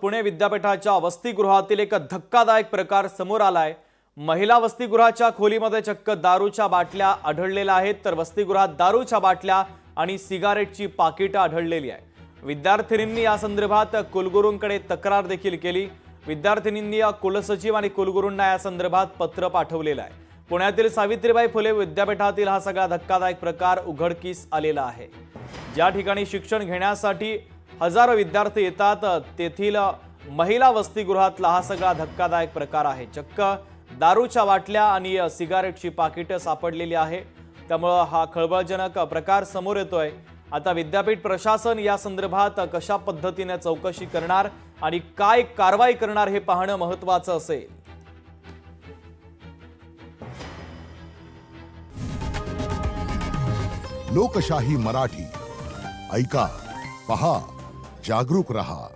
पुणे विद्यापीठाच्या वसतिगृहातील एक धक्कादायक प्रकार समोर आलाय। महिला वसतिगृहाच्या खोलीमध्ये चक्क दारूच्या बाटल्या आढळलेल्या आहेत, तर वसतिगृहात दारूच्या बाटल्या आणि सिगारेटची पाकिटं आढळलेली आहे। विद्यार्थिनींनी या संदर्भात कुलगुरूंकडे तक्रार देखील केली। विद्यार्थिनींनी कुलसचिव आणि कुलगुरूंना या संदर्भात पत्र पाठवलेलं आहे। पुण्यातील सावित्रीबाई फुले विद्यापीठातील हा सगळा धक्कादायक प्रकार उघडकीस आलेला आहे। ज्या ठिकाणी शिक्षण घेण्यासाठी हजारो विद्यार्थी येतात, तेथील महिला वसतिगृहातला हा सगळा धक्कादायक प्रकार आहे। चक्क दारूच्या बाटल्या आणि सिगारेटची पाकिटं सापडलेली आहे। त्यामुळे हा खळबळजनक प्रकार समोर येतोय। आता विद्यापीठ प्रशासन या संदर्भात कशा पद्धतीने चौकशी करणार आणि काय कारवाई करणार हे पाहणं महत्त्वाचं असेल। लोकशाही मराठी ऐका, पहा, जागरूक रहा।